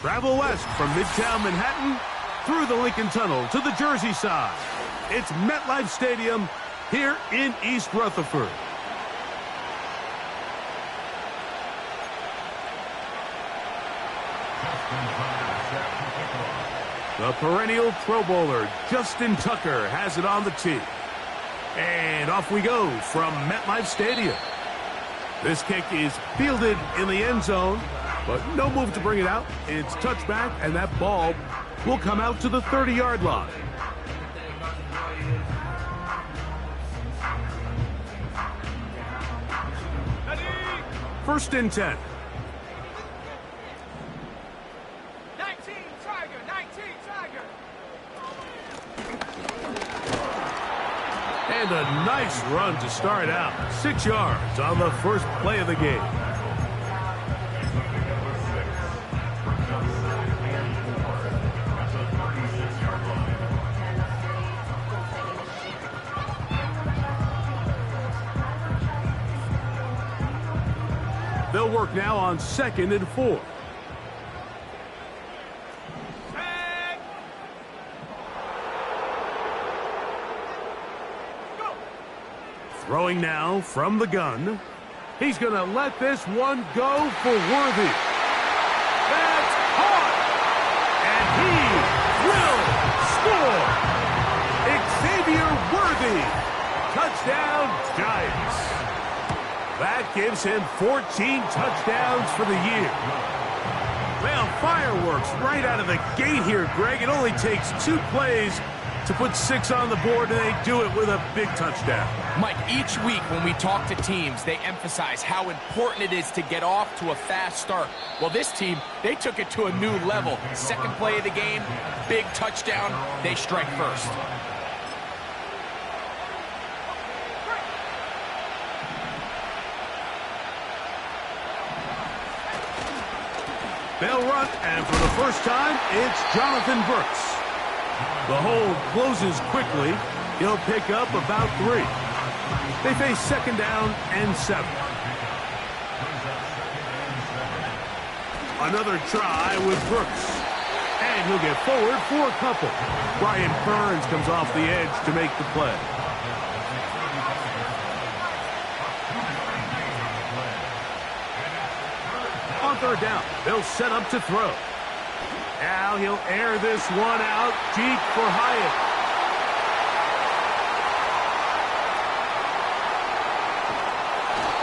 Travel west from Midtown Manhattan through the Lincoln Tunnel to the Jersey side. It's MetLife Stadium here in East Rutherford. The perennial Pro Bowler, Justin Tucker, has it on the tee. And off we go from MetLife Stadium. This kick is fielded in the end zone, but no move to bring it out. It's touchback, and that ball will come out to the 30-yard line. First and 10. 19 Tiger. And a nice run to start out. 6 yards on the first play of the game. They'll work now on 2nd and 4. Throwing now from the gun. He's going to let this one go for Worthy. That's caught! And he will score! Xavier Worthy! Touchdown, Giants! That gives him 14 touchdowns for the year. Well, fireworks right out of the gate here, Greg. It only takes 2 plays to put 6 on the board, and they do it with a big touchdown. Mike, each week when we talk to teams, they emphasize how important it is to get off to a fast start. Well, this team, they took it to a new level. Second play of the game, big touchdown, they strike first. They'll run, and for the first time, it's Jonathan Brooks. The hold closes quickly. He'll pick up about 3. They face 2nd down and 7. Another try with Brooks. And he'll get forward for a couple. Brian Burns comes off the edge to make the play. On 3rd down, they'll set up to throw. Now he'll air this one out deep for Hyatt.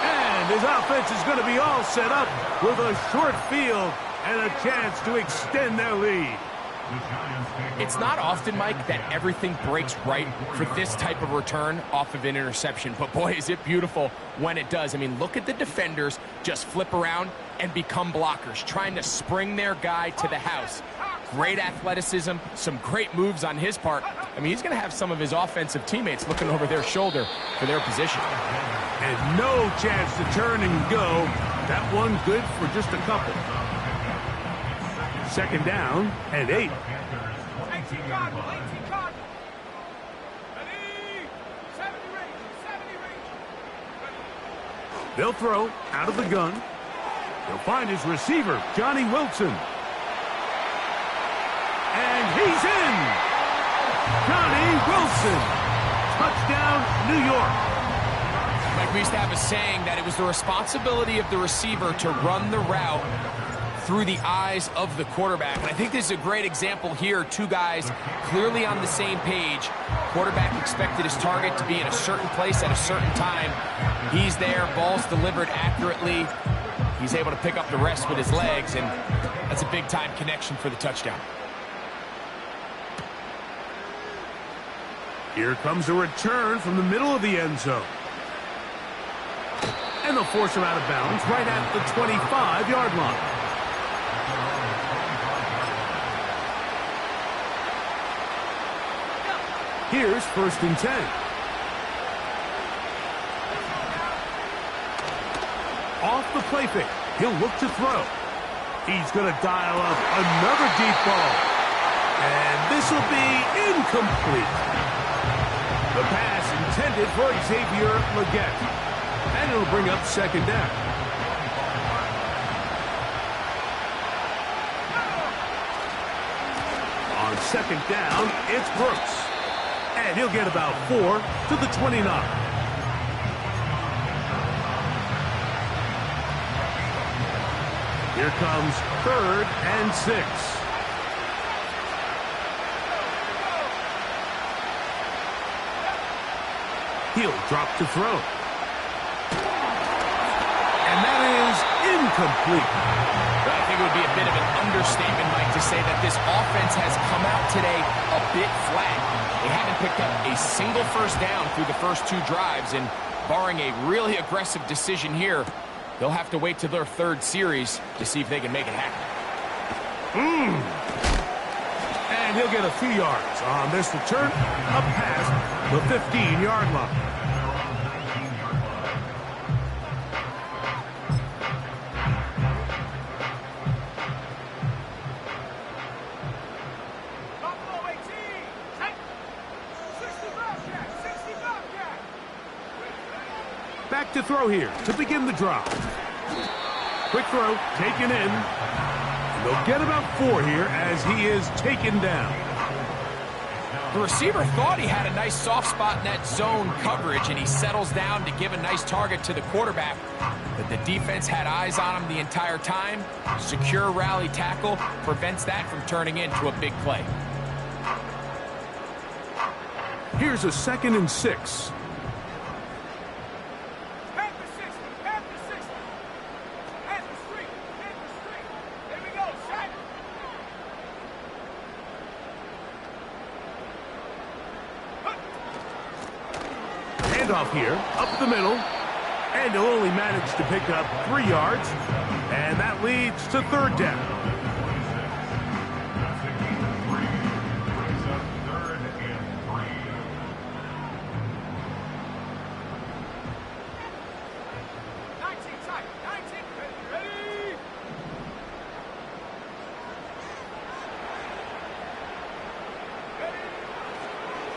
And his offense is going to be all set up with a short field and a chance to extend their lead. It's not often, Mike, that everything breaks right for this type of return off of an interception. But, boy, is it beautiful when it does. I mean, look at the defenders just flip around and become blockers, trying to spring their guy to the house. Great athleticism, some great moves on his part. I mean, he's going to have some of his offensive teammates looking over their shoulder for their position. And no chance to turn and go. That one good for just a couple. 2nd down and 8. 18 Cardinal. Ready? 70 range. They'll throw out of the gun. He'll find his receiver, Johnny Wilson. And he's in! Johnny Wilson! Touchdown, New York. Like we used to have a saying that it was the responsibility of the receiver to run the route through the eyes of the quarterback. And I think this is a great example here. 2 guys clearly on the same page. Quarterback expected his target to be in a certain place at a certain time. He's there, ball's delivered accurately. He's able to pick up the rest with his legs, and that's a big-time connection for the touchdown. Here comes a return from the middle of the end zone. And they'll force him out of bounds right at the 25-yard line. Here's 1st and 10. Off the play fake. He'll look to throw. He's going to dial up another deep ball. And this will be incomplete. The pass intended for Xavier Legette. And it'll bring up second down. On second down, it's Brooks. And he'll get about 4 to the 29. Here comes 3rd and 6. He'll drop to throw. And that is incomplete. I think it would be a bit of an understatement, Mike, to say that this offense has come out today a bit flat. They haven't picked up a single first down through the first 2 drives, and barring a really aggressive decision here, they'll have to wait to their 3rd series to see if they can make it happen. And he'll get a few yards on this return up past the 15-yard line. Buffalo 18. Take 65 cat. 65 cat. Back to throw here to begin the drive. Quick throw, taken in. And they'll get about 4 here as he is taken down. The receiver thought he had a nice soft spot in that zone coverage, and he settles down to give a nice target to the quarterback. But the defense had eyes on him the entire time. Secure rally tackle prevents that from turning into a big play. Here's a 2nd and 6. Panthers 60. Panthers 60. Panthers 3. Panthers 3. Here we go. Shot. Handoff here, up the middle. And he'll only manage to pick up 3 yards. And that leads to 3rd down.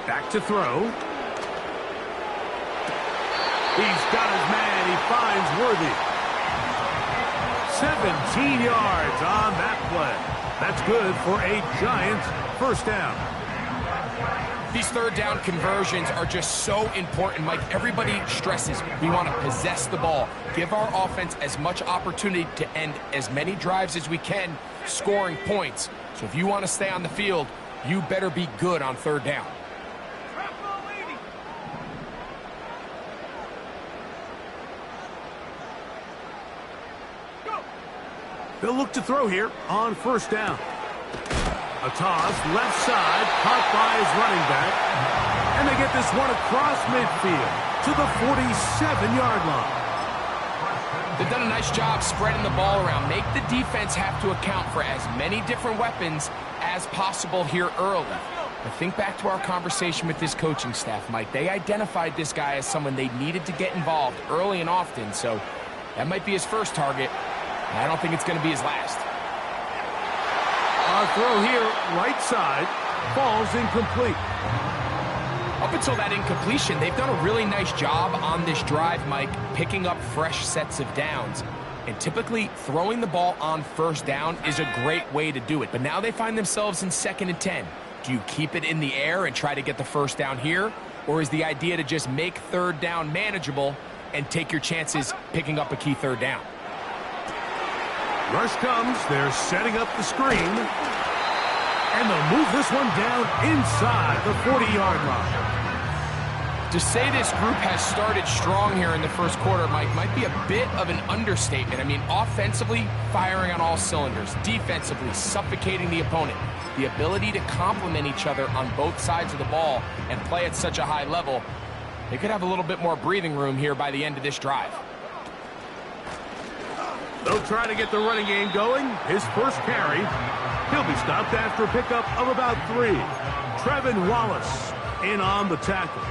Back to throw. He's got his man. He finds Worthy. 17 yards on that play. That's good for a Giants first down. These 3rd down conversions are just so important, Mike. Everybody stresses we want to possess the ball, give our offense as much opportunity to end as many drives as we can, scoring points. So if you want to stay on the field, you better be good on 3rd down. They'll look to throw here on 1st down. A toss, left side, caught by his running back. And they get this one across midfield to the 47-yard line. They've done a nice job spreading the ball around. Make the defense have to account for as many different weapons as possible here early. But think back to our conversation with this coaching staff, Mike. They identified this guy as someone they needed to get involved early and often, so that might be his first target. I don't think it's going to be his last. Our throw here, right side, falls incomplete. Up until that incompletion, they've done a really nice job on this drive, Mike, picking up fresh sets of downs. And typically, throwing the ball on 1st down is a great way to do it. But now they find themselves in 2nd and 10. Do you keep it in the air and try to get the 1st down here? Or is the idea to just make 3rd down manageable and take your chances picking up a key 3rd down? Rush comes. They're setting up the screen. And they'll move this one down inside the 40-yard line. To say this group has started strong here in the first quarter, Mike, might be a bit of an understatement. I mean, offensively, firing on all cylinders. Defensively, suffocating the opponent. The ability to complement each other on both sides of the ball and play at such a high level. They could have a little bit more breathing room here by the end of this drive. They'll try to get the running game going. His first carry. He'll be stopped after a pickup of about 3. Trevin Wallace in on the tackle.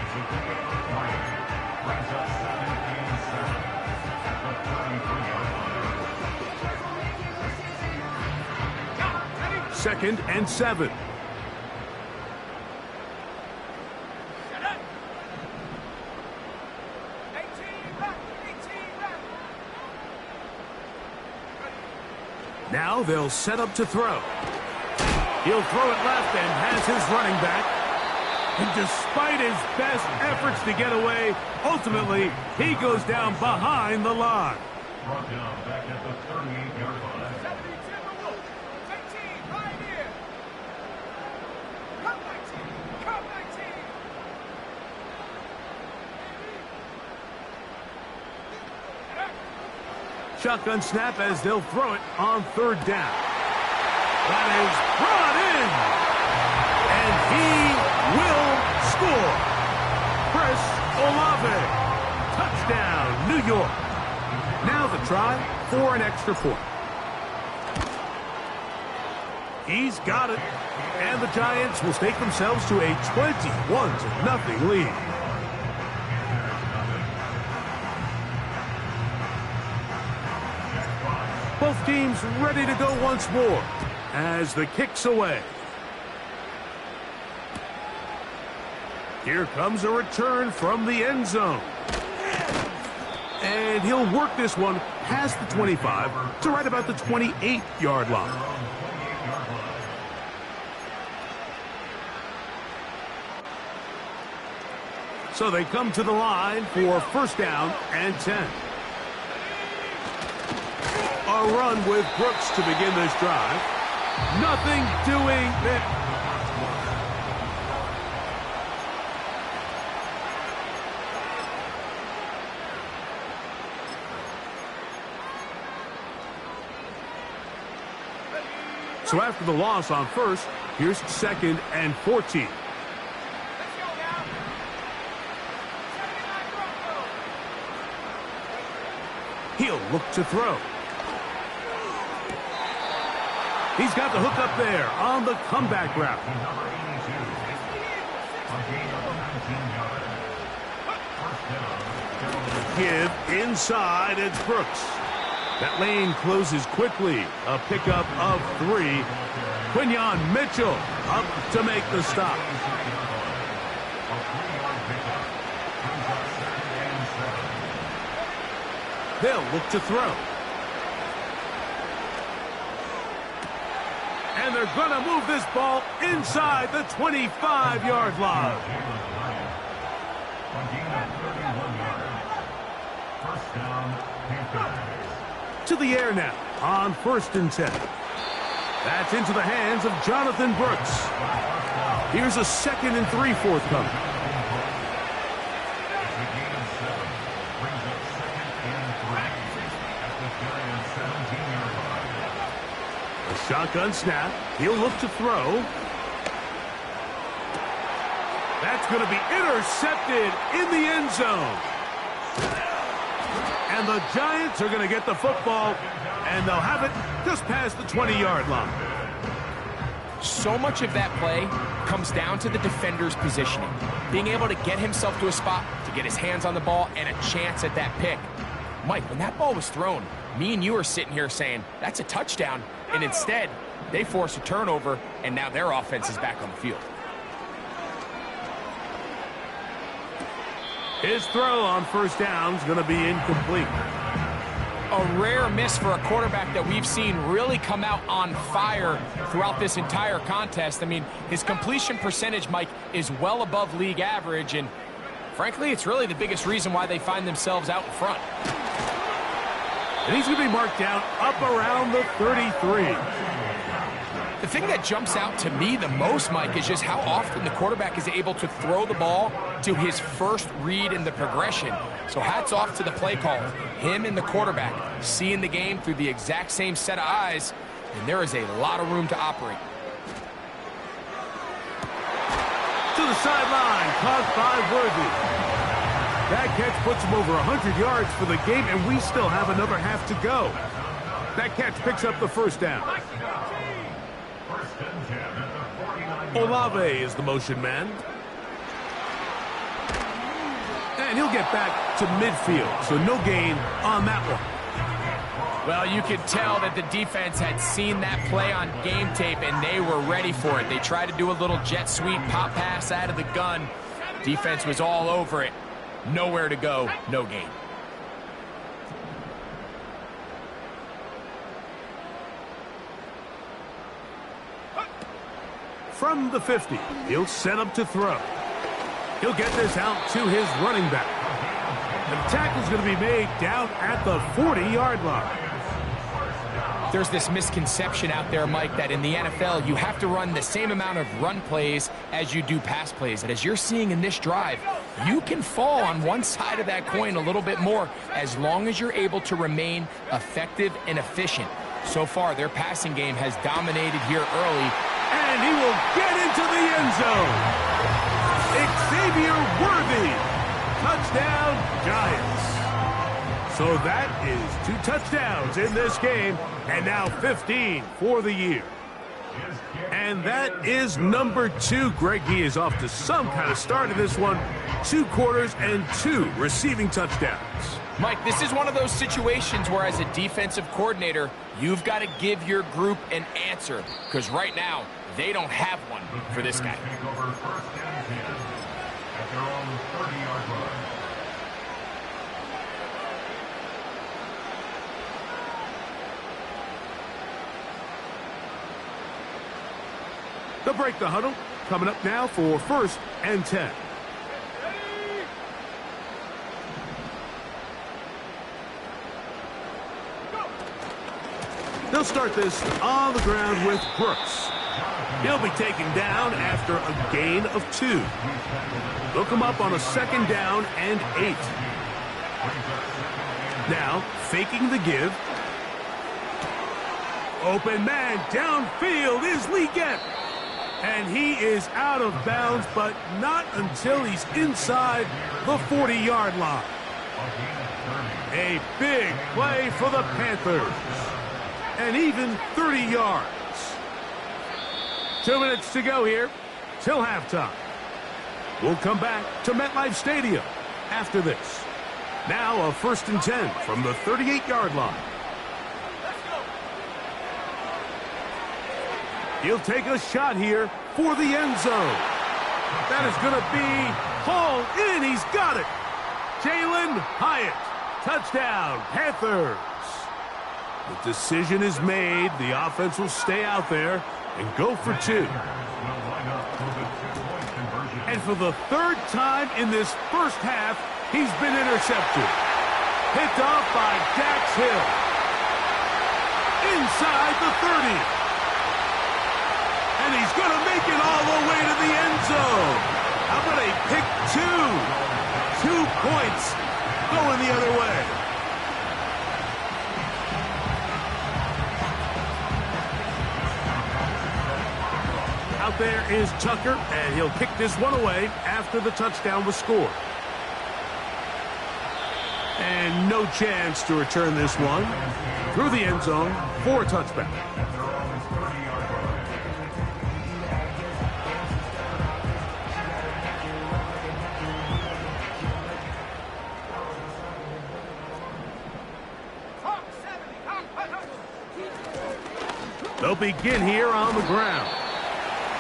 2nd and 7. Set up. 18 back. 18 back. Now they'll set up to throw. He'll throw it left and has his running back. And despite his best efforts to get away, ultimately, he goes down behind the line. Brought down back at the 38-yard line. 70 Timberwolves. 18 right here. Come 19. Come 19. Shotgun snap as they'll throw it on 3rd down. That is brought in. And he will score. Chris Olave. Touchdown, New York. Now the try for an extra point. He's got it. And the Giants will stake themselves to a 21-0 lead. Both teams ready to go once more as the kick's away. Here comes a return from the end zone. And he'll work this one past the 25 to right about the 28-yard line. So they come to the line for 1st down and 10. A run with Brooks to begin this drive. Nothing doing that. So after the loss on 1st, here's 2nd and 14. Let's go now. 79 Broncos. He'll look to throw. He's got the hook up there on the comeback route. Number 82. A gain of 19 yards. 1st down. Give inside, it's Brooks. That lane closes quickly. A pickup of 3. Quinyon Mitchell up to make the stop. A 3-yard pickup. Brings up 2nd and 7. They'll look to throw. And they're going to move this ball inside the 25-yard line. A gain of 31 yards. 1st down, Panthers. To the air now on 1st and 10. That's into the hands of Jonathan Brooks. Here's a 2nd and 3 forthcoming. It's a gain of 7. Brings up 2nd and 3. At the Giants' 17-yard line. A shotgun snap. He'll look to throw. That's going to be intercepted in the end zone. And the Giants are going to get the football, and they'll have it just past the 20-yard line. So much of that play comes down to the defender's positioning. Being able to get himself to a spot, to get his hands on the ball, and a chance at that pick. Mike, when that ball was thrown, me and you are sitting here saying, that's a touchdown. And instead, they force a turnover, and now their offense is back on the field. His throw on 1st down is going to be incomplete. A rare miss for a quarterback that we've seen really come out on fire throughout this entire contest. I mean, his completion percentage, Mike, is well above league average, and frankly, it's really the biggest reason why they find themselves out in front. And he's going to be marked down up around the 33. The thing that jumps out to me the most, Mike, is just how often the quarterback is able to throw the ball to his first read in the progression. So hats off to the play caller. Him and the quarterback seeing the game through the exact same set of eyes, and there is a lot of room to operate. To the sideline, caught by Worthy. That catch puts him over 100 yards for the game, and we still have another half to go. That catch picks up the 1st down. Olave is the motion man. And he'll get back to midfield, so no gain on that one. Well, you could tell that the defense had seen that play on game tape, and they were ready for it. They tried to do a little jet sweep pop pass out of the gun. Defense was all over it. Nowhere to go, no gain. From the 50, he'll set up to throw. He'll get this out to his running back. The tackle's going to be made down at the 40-yard line. There's this misconception out there, Mike, that in the NFL, you have to run the same amount of run plays as you do pass plays. And as you're seeing in this drive, you can fall on one side of that coin a little bit more as long as you're able to remain effective and efficient. So far, their passing game has dominated here early. And he will get into the end zone. Xavier Worthy. Touchdown, Giants. So that is 2 touchdowns in this game, and now 15 for the year. And that is number 2. Greg, he is off to some kind of start in this one. 2 quarters and 2 receiving touchdowns. Mike, this is one of those situations where as a defensive coordinator, you've got to give your group an answer, because right now, they don't have one for this guy. Take over first and 10 at their own 30-yard line. They'll break the huddle. Coming up now for first and 10. They'll start this on the ground with Brooks. He'll be taken down after a gain of 2. They'll come up on a 2nd down and 8. Now, faking the give. Open man downfield is Leggett. And he is out of bounds, but not until he's inside the 40-yard line. A big play for the Panthers. And even 30 yards. 2 minutes to go here till halftime. We'll come back to MetLife Stadium after this. Now a first and 10 from the 38-yard line. He'll take a shot here for the end zone. That is going to be hauled in. He's got it. Jalen Hyatt. Touchdown, Panthers. The decision is made. The offense will stay out there and go for 2. And for the 3rd time in this first half, he's been intercepted. Picked off by Dax Hill. Inside the 30. And he's going to make it all the way to the end zone. How about a pick 2? 2 points going the other way. Out there is Tucker, and he'll kick this one away after the touchdown was scored. And no chance to return this one through the end zone for a touchback. They'll begin here on the ground.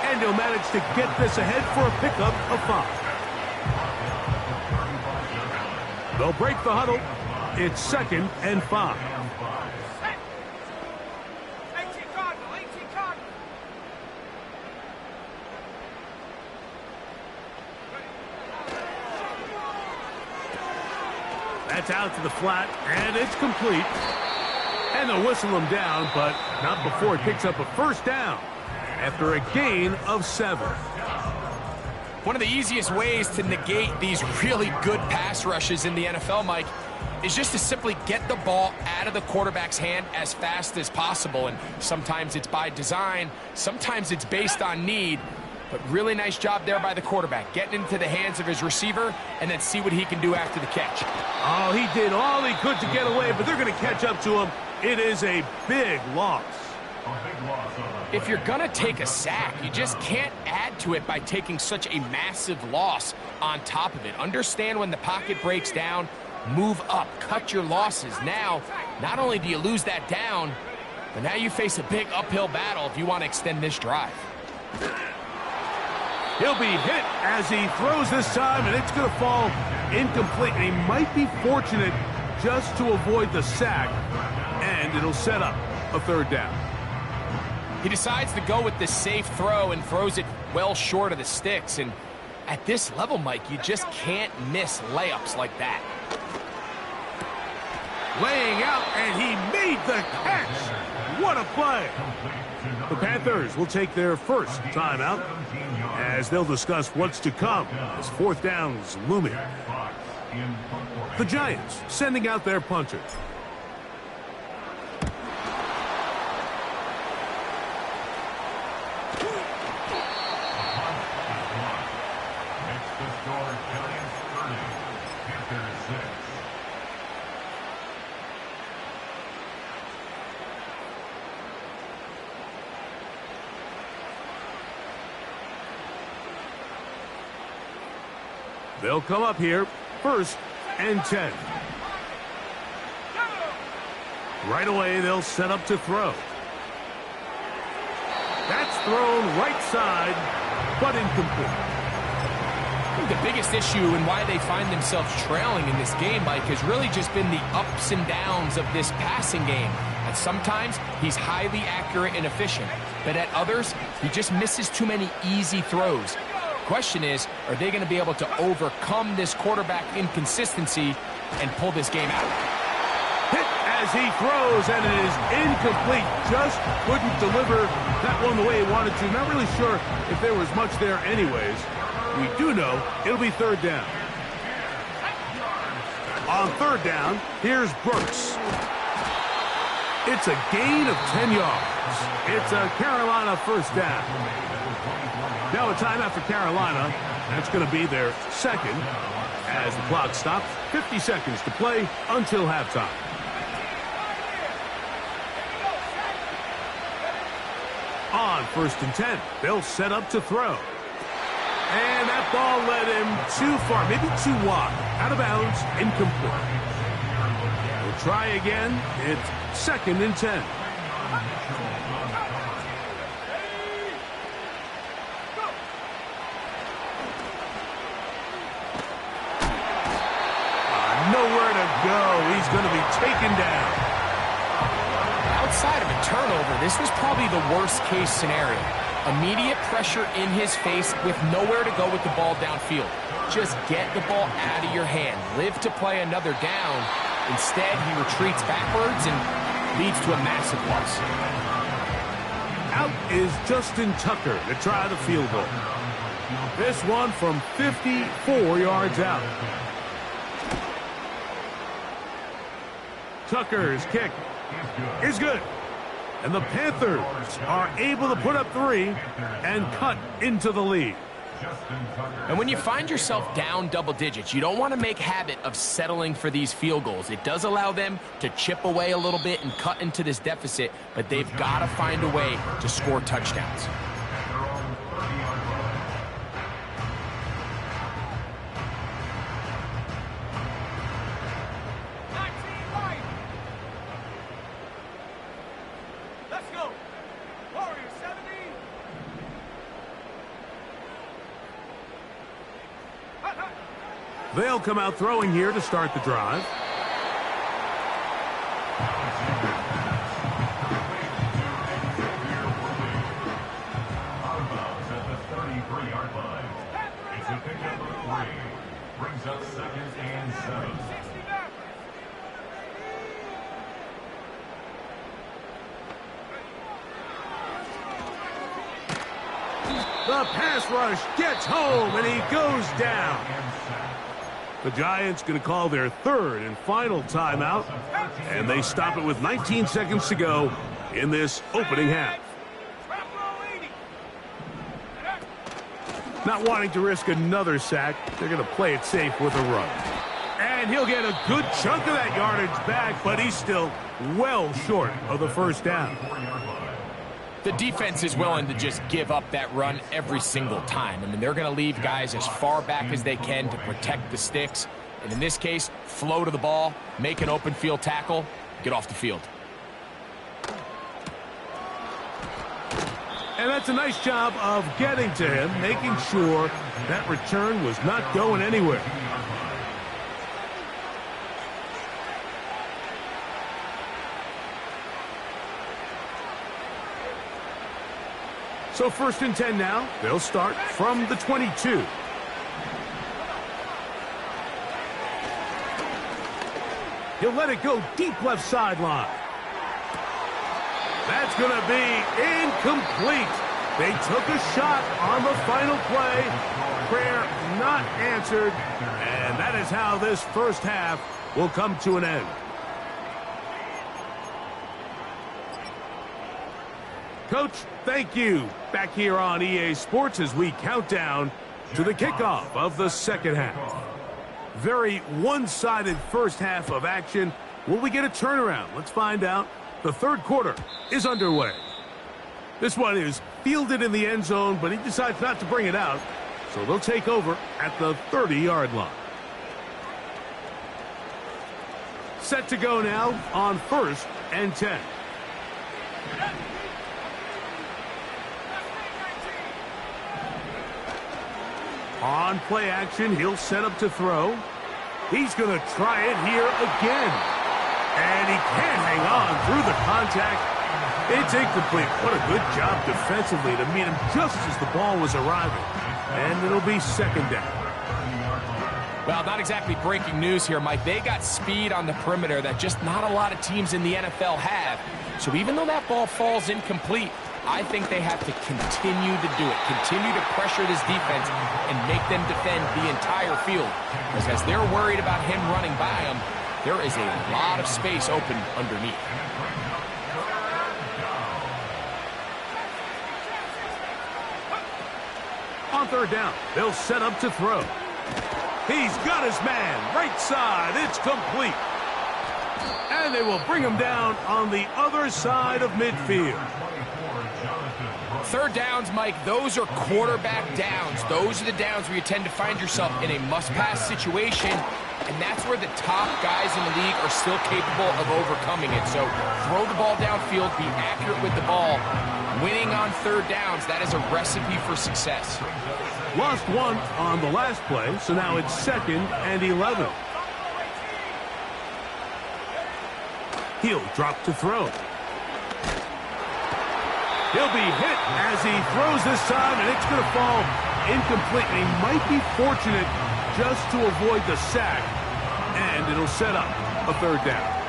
And he'll manage to get this ahead for a pickup of 5. They'll break the huddle. It's 2nd and 5. That's out to the flat, and it's complete. And they'll whistle him down, but not before he picks up a first down after a gain of 7. One of the easiest ways to negate these really good pass rushes in the NFL, Mike, is just to simply get the ball out of the quarterback's hand as fast as possible. And sometimes it's by design, sometimes it's based on need. But really nice job there by the quarterback, getting into the hands of his receiver and then see what he can do after the catch. Oh, he did all he could to get away, but they're going to catch up to him. It is a big loss. If you're going to take a sack, you just can't add to it by taking such a massive loss on top of it. Understand when the pocket breaks down, move up, cut your losses. Now, not only do you lose that down, but now you face a big uphill battle if you want to extend this drive. He'll be hit as he throws this time, and it's going to fall incomplete. And he might be fortunate just to avoid the sack, and it'll set up a third down. He decides to go with the safe throw and throws it well short of the sticks. And at this level, Mike, you just can't miss layups like that. Laying out, and he made the catch. What a play. The Panthers will take their first timeout as they'll discuss what's to come as fourth down's looming. The Giants sending out their punter. They'll come up here, 1st and 10. Right away, they'll set up to throw. That's thrown right side, but incomplete. I think the biggest issue and why they find themselves trailing in this game, Mike, has really just been the ups and downs of this passing game. And sometimes he's highly accurate and efficient, but at others, he just misses too many easy throws. Question is, are they going to be able to overcome this quarterback inconsistency and pull this game out? Hit as he throws, and it is incomplete. Just couldn't deliver that one the way he wanted to. Not really sure if there was much there anyways. We do know it'll be third down. On third down, here's Brooks. It's a gain of 10 yards. It's a Carolina first down. Now a timeout for Carolina. That's going to be their second as the clock stops. 50 seconds to play until halftime. On 1st and 10, they'll set up to throw. And that ball led him too far, maybe too wide. Out of bounds, incomplete. We'll try again. It's 2nd and 10. Nowhere to go. He's going to be taken down. Outside of a turnover, this was probably the worst-case scenario. Immediate pressure in his face with nowhere to go with the ball downfield. Just get the ball out of your hand. Live to play another down. Instead, he retreats backwards and leads to a massive loss. Out is Justin Tucker to try the field goal. This one from 54 yards out. Tucker's kick is good. And the Panthers are able to put up 3 and cut into the lead. And when you find yourself down double digits, you don't want to make habit of settling for these field goals. It does allow them to chip away a little bit and cut into this deficit, but they've got to find a way to score touchdowns. They'll come out throwing here to start the drive. At the 33-yard line. It's a pickup of 3. Brings up 2nd and 7. The pass rush gets home, and he goes down. The Giants going to call their 3rd and final timeout, and they stop it with 19 seconds to go in this opening half. Not wanting to risk another sack, they're going to play it safe with a run. And he'll get a good chunk of that yardage back, but he's still well short of the first down. The defense is willing to just give up that run every single time. I mean, they're going to leave guys as far back as they can to protect the sticks. And in this case, flow to the ball, make an open field tackle, get off the field. And that's a nice job of getting to him, making sure that return was not going anywhere. So 1st and 10 now. They'll start from the 22. He'll let it go deep left sideline. That's going to be incomplete. They took a shot on the final play. Prayer not answered. And that is how this first half will come to an end. Coach, thank you. Back here on EA Sports as we count down to the kickoff of the second half. Very one-sided first half of action. Will we get a turnaround? Let's find out. The third quarter is underway. This one is fielded in the end zone, but he decides not to bring it out. So they'll take over at the 30-yard line. Set to go now on 1st and 10. On play action, he'll set up to throw. He's going to try it here again. And he can't hang on through the contact. It's incomplete. What a good job defensively to meet him just as the ball was arriving. And it'll be second down. Well, not exactly breaking news here, Mike. They got speed on the perimeter that just not a lot of teams in the NFL have. So even though that ball falls incomplete, I think they have to continue to do it, continue to pressure this defense and make them defend the entire field. Because as they're worried about him running by them, there is a lot of space open underneath. On 3rd down, they'll set up to throw. He's got his man, right side, it's complete. And they will bring him down on the other side of midfield. 3rd downs, Mike, those are quarterback downs. Those are the downs where you tend to find yourself in a must-pass situation, and that's where the top guys in the league are still capable of overcoming it. So throw the ball downfield, be accurate with the ball. Winning on 3rd downs, that is a recipe for success. Lost one on the last play, so now it's 2nd and 11. He'll drop to throw. He'll be hit as he throws this time, and it's going to fall incomplete. And he might be fortunate just to avoid the sack, and it'll set up a 3rd down.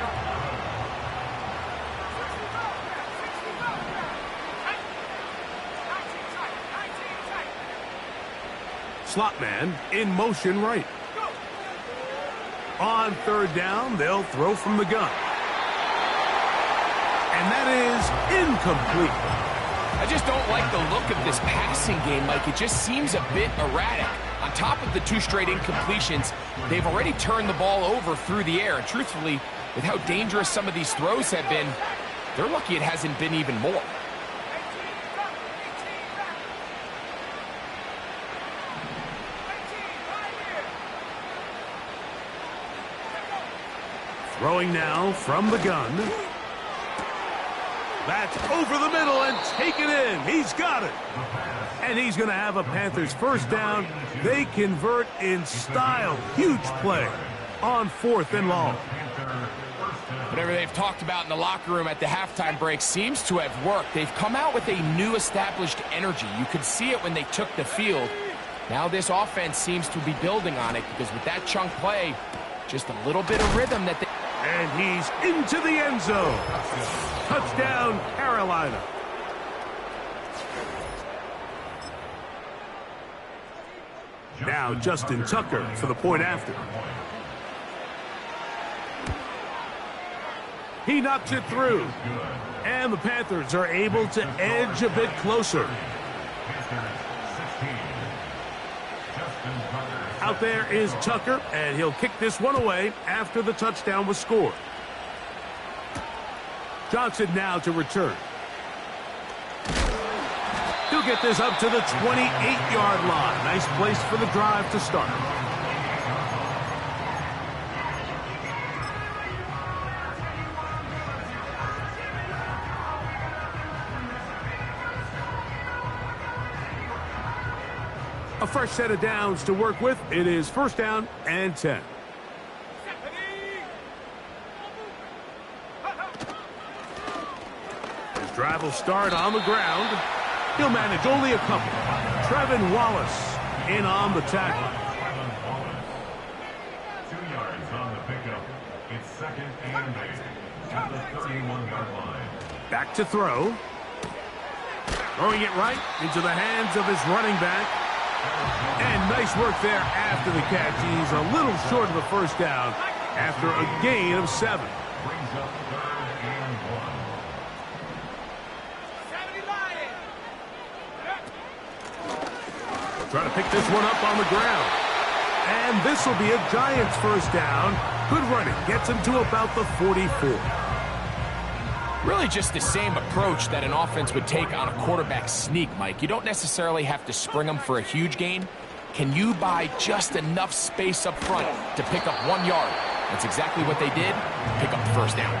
Slot man in motion right. On 3rd down, they'll throw from the gun. And that is incomplete. I just don't like the look of this passing game, Mike. It just seems a bit erratic. On top of the 2 straight incompletions, they've already turned the ball over through the air. And truthfully, with how dangerous some of these throws have been, they're lucky it hasn't been even more. Throwing now from the gun. That's over the middle and taken in. He's got it. And he's going to have a Panthers 1st down. They convert in style. Huge play on 4th and long. Whatever they've talked about in the locker room at the halftime break seems to have worked. They've come out with a new established energy. You could see it when they took the field. Now this offense seems to be building on it because with that chunk play, just a little bit of rhythm that they... And he's into the end zone. Touchdown, Carolina. Now Justin Tucker for the point after. He knocks it through. And the Panthers are able to edge a bit closer. Out there is Tucker, and he'll kick this one away after the touchdown was scored. Johnson now to return. He'll get this up to the 28-yard line. Nice place for the drive to start. A fresh set of downs to work with. It is first down and 10. His drive will start on the ground. He'll manage only a couple. Trevin Wallace in on the tackle. 2 yards on the pickup. It's second and 8 at the 31-yard line. Back to throw. Throwing it right into the hands of his running back. And nice work there after the catch. He's a little short of the first down after a gain of 7. Brings up third and 1. Trying to pick this one up on the ground. And this will be a Giants first down. Good running. Gets him to about the 44. Really just the same approach that an offense would take on a quarterback sneak, Mike. You don't necessarily have to spring them for a huge gain. Can you buy just enough space up front to pick up 1 yard? That's exactly what they did. Pick up the first down.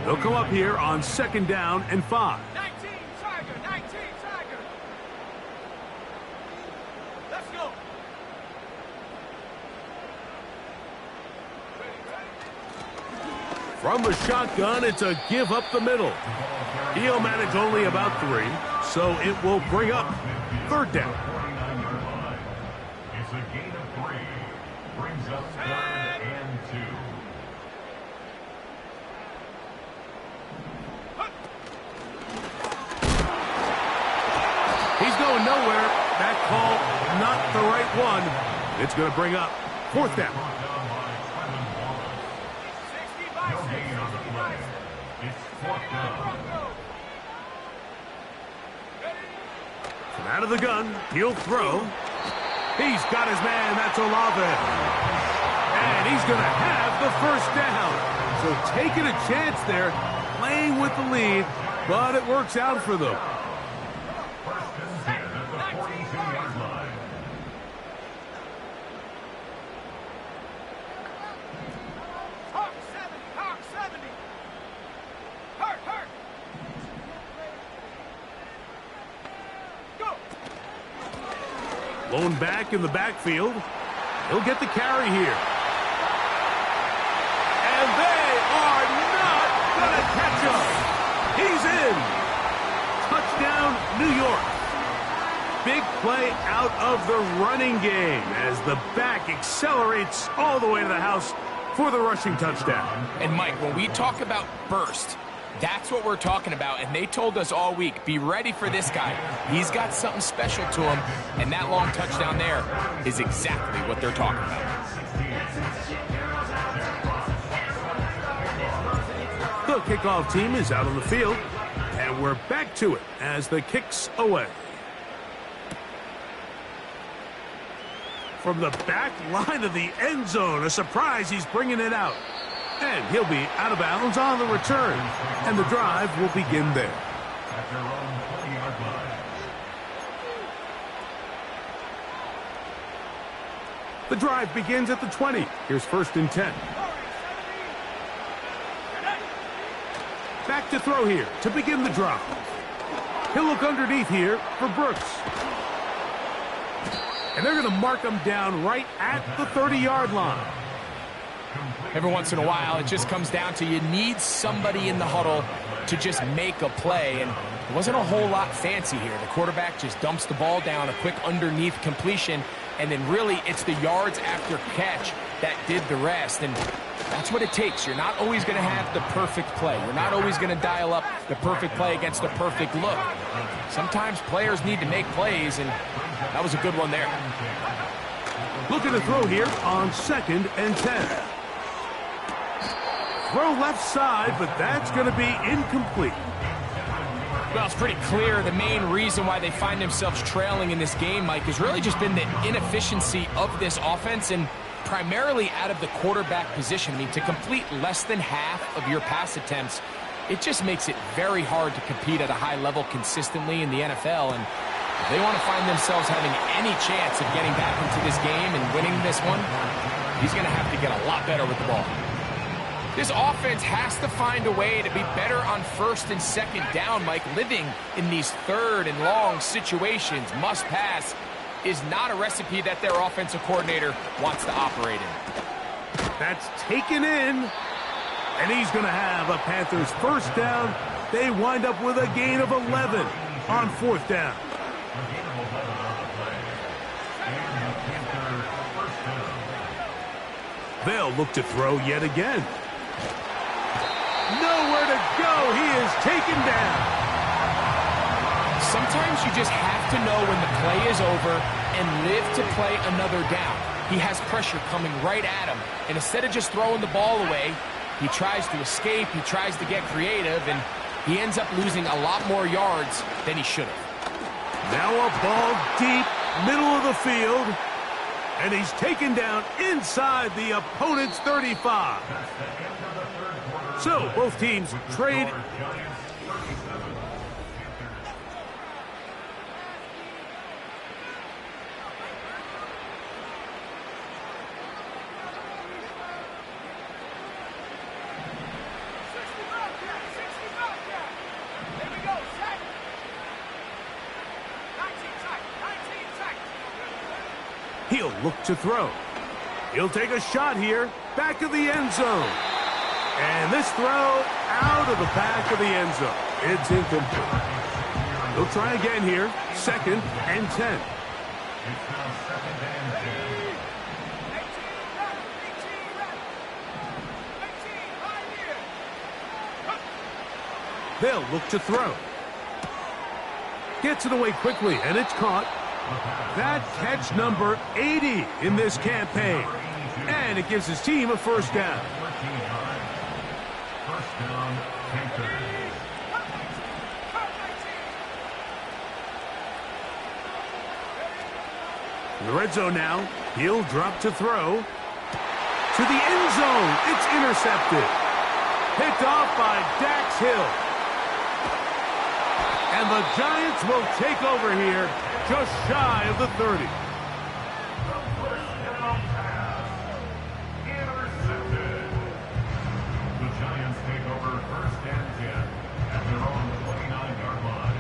They'll come up here on second down and 5. 19 Tiger, 19 Tiger. Let's go. From the shotgun, it's a give up the middle. He'll manage only about 3, so it will bring up third down. It's a gain of 3. Brings up third and 2. He's going nowhere. That call, not the right one. It's going to bring up fourth down. No gain on the play. It's fourth down. From out of the gun, he'll throw. He's got his man. That's Olave. And he's going to have the first down. So taking a chance there, playing with the lead, but it works out for them. First and 10 at the 42-yard line. Hawk 70. Hurt. Go. Blown back in the backfield. He'll get the carry here. And they are not going to catch him. He's in. Touchdown, New York. Big play out of the running game as the back accelerates all the way to the house for the rushing touchdown. And Mike, when we talk about burst, that's what we're talking about. And they told us all week, be ready for this guy. He's got something special to him. And that long touchdown there is exactly what they're talking about. The kickoff team is out on the field. And we're back to it as the kick's away. From the back line of the end zone, a surprise, he's bringing it out. And he'll be out of bounds on the return. And the drive will begin there. At their own 20-yard line. The drive begins at the 20. Here's first and 10. Back to throw here to begin the drive. He'll look underneath here for Brooks. And they're going to mark him down right at the 30-yard line. Every once in a while, it just comes down to you need somebody in the huddle to just make a play. And it wasn't a whole lot fancy here. The quarterback just dumps the ball down, a quick underneath completion, and then really it's the yards after catch that did the rest. And that's what it takes. You're not always going to have the perfect play. You're not always going to dial up the perfect play against the perfect look. Sometimes players need to make plays, and that was a good one there. Looking to throw here on second and 10. Throw left side, but that's going to be incomplete. Well, it's pretty clear the main reason why they find themselves trailing in this game, Mike, has really just been the inefficiency of this offense and primarily out of the quarterback position. I mean, to complete less than half of your pass attempts, it just makes it very hard to compete at a high level consistently in the NFL. And if they want to find themselves having any chance of getting back into this game and winning this one, he's going to have to get a lot better with the ball. This offense has to find a way to be better on first and second down, Mike. Living in these third and long situations, must pass, is not a recipe that their offensive coordinator wants to operate in. That's taken in. And he's going to have a Panthers first down. They wind up with a gain of 11 on fourth down. They'll look to throw yet again. Nowhere to go. He is taken down. Sometimes you just have to know when the play is over and live to play another down. He has pressure coming right at him, and instead of just throwing the ball away, he tries to escape, he tries to get creative, and he ends up losing a lot more yards than he should have. Now a ball deep, middle of the field, and he's taken down inside the opponent's 35. So both teams trade. He'll look to throw. He'll take a shot here, back of the end zone. And this throw out of the back of the end zone. It's incomplete. He'll try again here, 2nd and 10. They'll look to throw. Gets it away quickly, and it's caught. That catch number 80 in this campaign. And it gives his team a first down. First down, Panthers. In the red zone now, he'll drop to throw. To the end zone, it's intercepted. Picked off by Dax Hill. And the Giants will take over here, just shy of the 30. Intercepted. The Giants take over 1st and 10 at their own 29-yard line.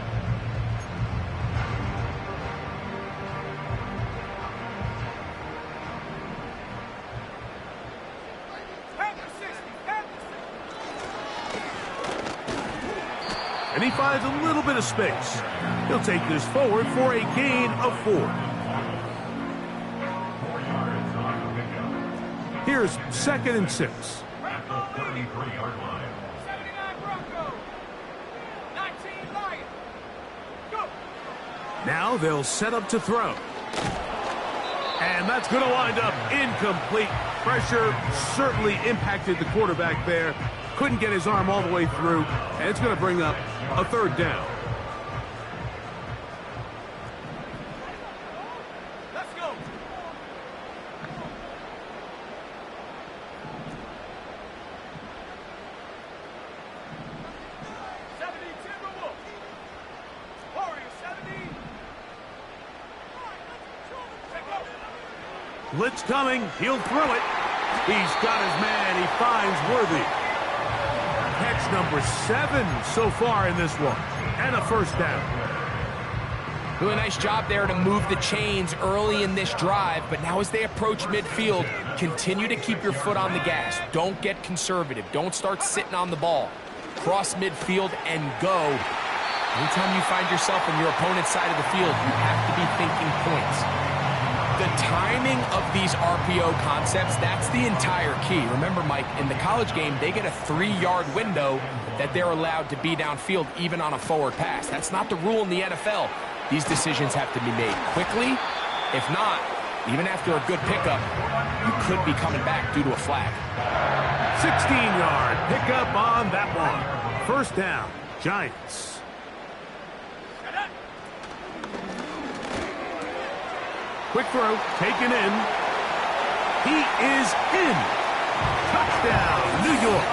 And he finds a little bit of space. He'll take this forward for a gain of 4. 4 yards on the pickup. Here's 2nd and 6. At the 33-yard line. 79 Bronco. 19 Lion. Go. Now they'll set up to throw. And that's going to wind up incomplete. Pressure certainly impacted the quarterback there. Couldn't get his arm all the way through. And it's going to bring up a 3rd down. Let's go. Blitz coming. He'll throw it. He's got his man. He finds Worthy. Catch number 7 so far in this one. And a first down. Really nice job there to move the chains early in this drive, but now as they approach midfield, continue to keep your foot on the gas. Don't get conservative. Don't start sitting on the ball. Cross midfield and go. Anytime you find yourself on your opponent's side of the field, you have to be thinking points. The timing of these RPO concepts, that's the entire key. Remember, Mike, in the college game, they get a 3-yard window that they're allowed to be downfield even on a forward pass. That's not the rule in the NFL. These decisions have to be made quickly. If not, even after a good pickup, you could be coming back due to a flag. 16-yard pickup on that one. First down, Giants. Quick throw, taken in. He is in. Touchdown, New York.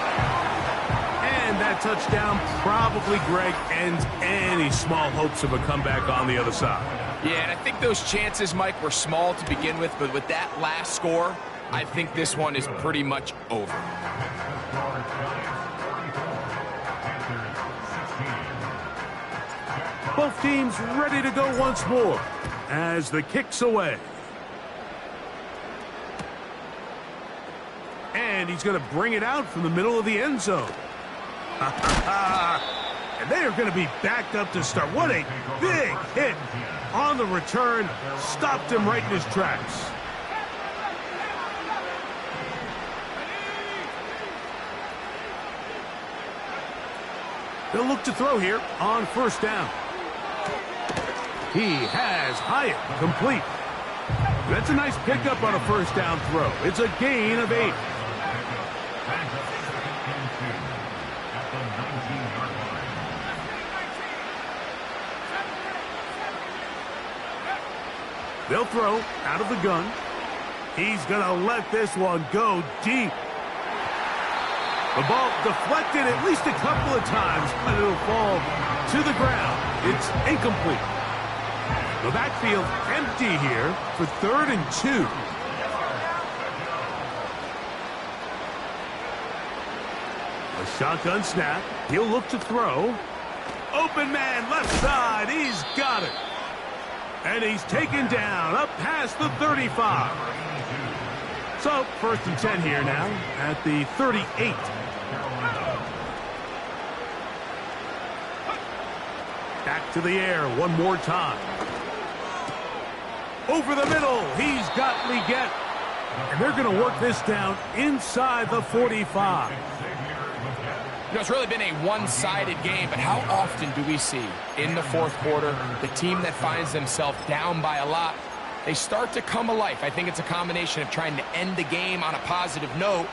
And that touchdown probably, Greg, ends any small hopes of a comeback on the other side. Yeah, and I think those chances, Mike, were small to begin with, but with that last score, I think this one is pretty much over. Both teams ready to go once more as the kick's away. And he's going to bring it out from the middle of the end zone. And they are going to be backed up to start. What a big hit on the return. Stopped him right in his tracks. They'll look to throw here on first down. He has Hyatt complete. That's a nice pickup on a first down throw. It's a gain of 8. They'll throw out of the gun. He's going to let this one go deep. The ball deflected at least a couple of times, but it'll fall to the ground. It's incomplete. The backfield empty here for 3rd and 2. A shotgun snap. He'll look to throw. Open man left side. He's got it. And he's taken down up past the 35. So 1st and 10 here now at the 38. Back to the air one more time. Over the middle, he's got Leggett. And they're going to work this down inside the 45. You know, it's really been a one-sided game, but how often do we see in the 4th quarter the team that finds themselves down by a lot, they start to come alive? I think it's a combination of trying to end the game on a positive note,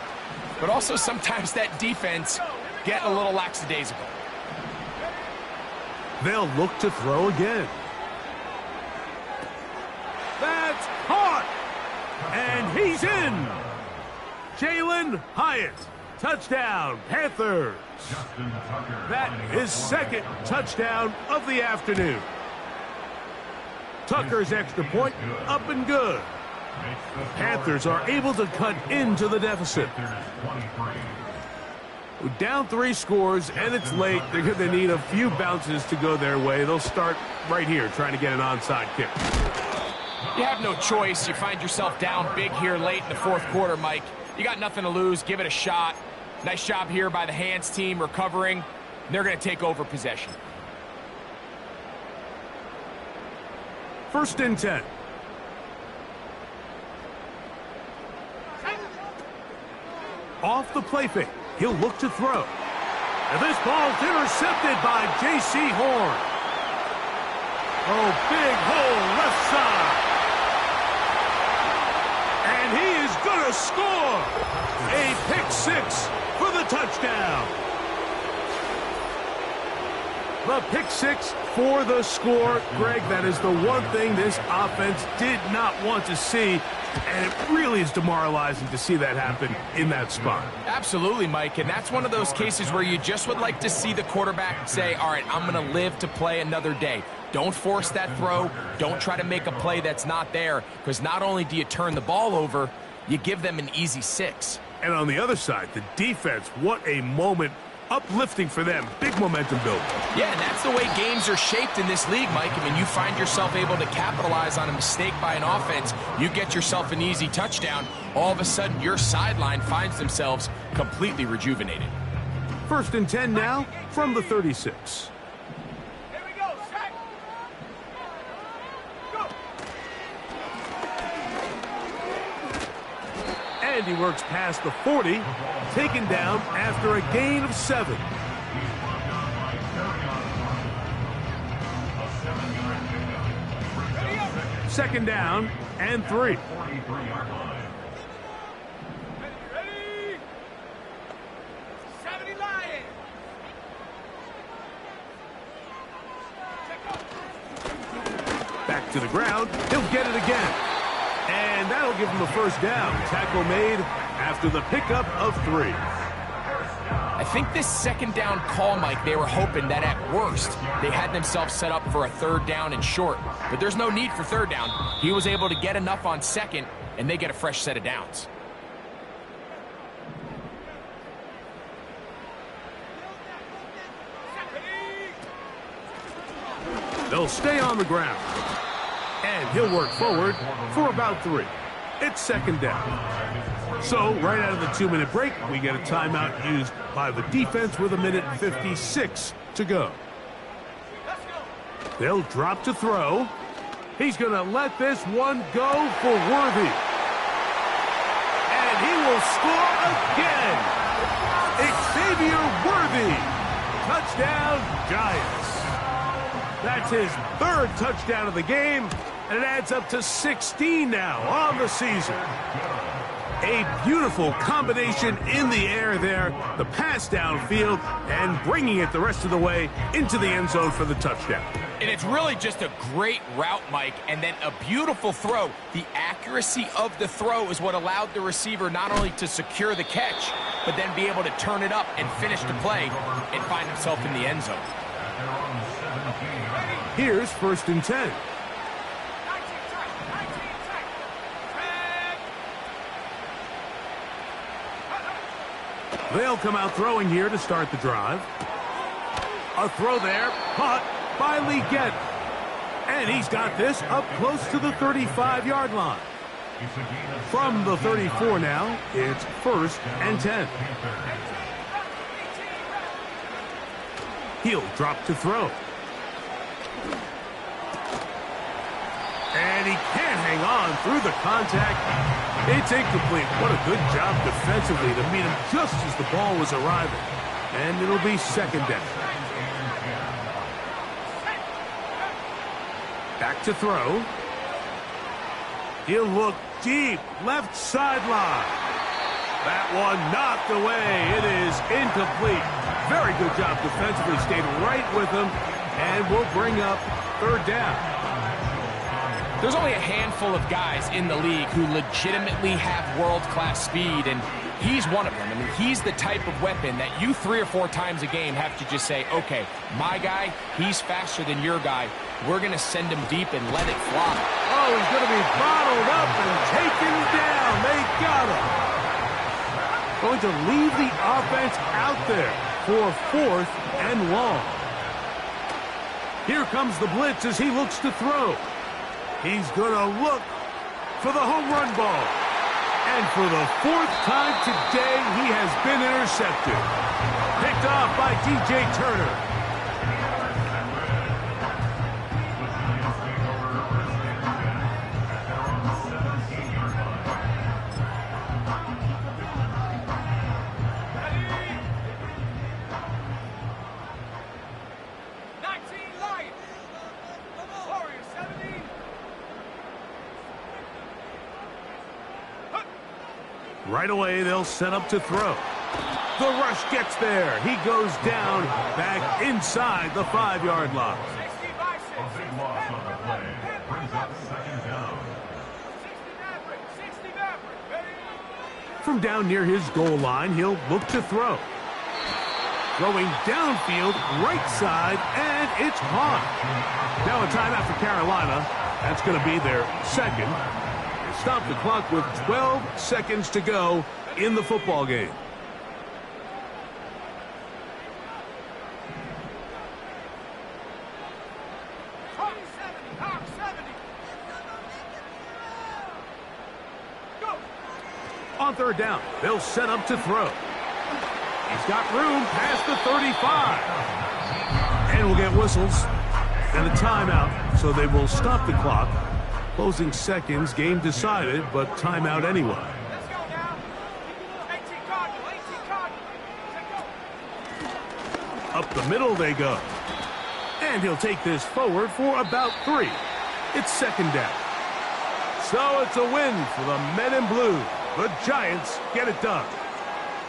but also sometimes that defense getting a little lackadaisical. They'll look to throw again. That's caught! And he's in! Jalen Hyatt. Touchdown, Panthers. That is 2nd touchdown of the afternoon. Tucker's extra point up and good. Panthers are able to cut into the deficit. Down 3 scores, and it's late. They're going to need a few bounces to go their way. They'll start right here trying to get an onside kick. You have no choice. You find yourself down big here late in the 4th quarter, Mike. You got nothing to lose. Give it a shot. Nice job here by the hands team recovering. They're going to take over possession. 1st and 10. Off the play fake. He'll look to throw. And this ball's intercepted by J.C. Horn. Oh, big hole left side. And he is going to score. A pick 6 for the touchdown. The pick 6 for the score. Greg, that is the one thing this offense did not want to see. And it really is demoralizing to see that happen in that spot. Absolutely, Mike. And that's one of those cases where you just would like to see the quarterback say, all right, I'm going to live to play another day. Don't force that throw. Don't try to make a play that's not there. Because not only do you turn the ball over, you give them an easy 6. And on the other side, the defense, what a moment. Uplifting for them. Big momentum build. Yeah, and that's the way games are shaped in this league, Mike. I mean, you find yourself able to capitalize on a mistake by an offense. You get yourself an easy touchdown. All of a sudden, your sideline finds themselves completely rejuvenated. 1st and 10 now from the 36. Here we go, sack. Go. And he works past the 40, taken down after a gain of 7. Second down and 3. Ready? 70 Lions. Back to the ground. He'll get it again. And that'll give him the first down. Tackle made after the pickup of 3. I think this 2nd down call, Mike, they were hoping that at worst they had themselves set up for a 3rd down and short. But there's no need for 3rd down. He was able to get enough on 2nd, and they get a fresh set of downs. They'll stay on the ground. And he'll work forward for about 3. It's second down. So, right out of the 2-minute break, we get a timeout used by the defense with 1:56 to go. They'll drop to throw. He's going to let this one go for Worthy. And he will score again. Xavier Worthy. Touchdown, Giants. That's his 3rd touchdown of the game, and it adds up to 16 now on the season. A beautiful combination in the air there, the pass downfield, and bringing it the rest of the way into the end zone for the touchdown. And it's really just a great route, Mike, and then a beautiful throw. The accuracy of the throw is what allowed the receiver not only to secure the catch, but then be able to turn it up and finish the play and find himself in the end zone. Here's 1st and 10. They'll come out throwing here to start the drive. A throw there, caught by Legette. And he's got this up close to the 35-yard line. From the 34 now, it's 1st and 10. He'll drop to throw. And he can't hang on through the contact. It's incomplete. What a good job defensively to meet him just as the ball was arriving. And it'll be second down. Back to throw. He'll look deep, left sideline. That one knocked away. It is incomplete. Very good job defensively. Stayed right with him. And will bring up 3rd down. There's only a handful of guys in the league who legitimately have world-class speed, and he's one of them. I mean, he's the type of weapon that you 3 or 4 times a game have to just say, okay, my guy, he's faster than your guy. We're going to send him deep and let it fly. Oh, he's going to be bottled up and taken down. They got him. Going to leave the offense out there for 4th and long. Here comes the blitz as he looks to throw. He's going to look for the home run ball. And for the 4th time today, he has been intercepted. Picked off by DJ Turner. Right away, they'll set up to throw. The rush gets there. He goes down back inside the 5-yard line. A big loss on the play. Brings up 2nd down. From down near his goal line, he'll look to throw. Throwing downfield, right side, and it's caught. Now a timeout for Carolina. That's going to be their 2nd. Stop the clock with 12 seconds to go in the football game. On 3rd down, they'll set up to throw. He's got room past the 35. And we'll get whistles and a timeout, so they will stop the clock. Closing seconds, game decided, but timeout anyway. Let's go now. 18 Cardinal, 18 Cardinal. Up the middle they go. And he'll take this forward for about 3. It's 2nd down. So it's a win for the men in blue. The Giants get it done.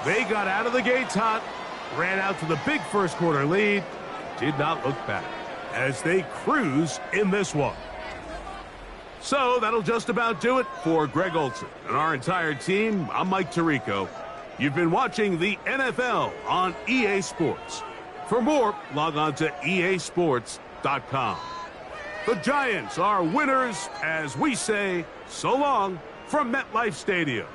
They got out of the gates hot, ran out to the big 1st quarter lead, did not look back as they cruise in this one. So that'll just about do it for Greg Olson and our entire team. I'm Mike Tirico. You've been watching the NFL on EA Sports. For more, log on to easports.com. The Giants are winners as we say so long from MetLife Stadium.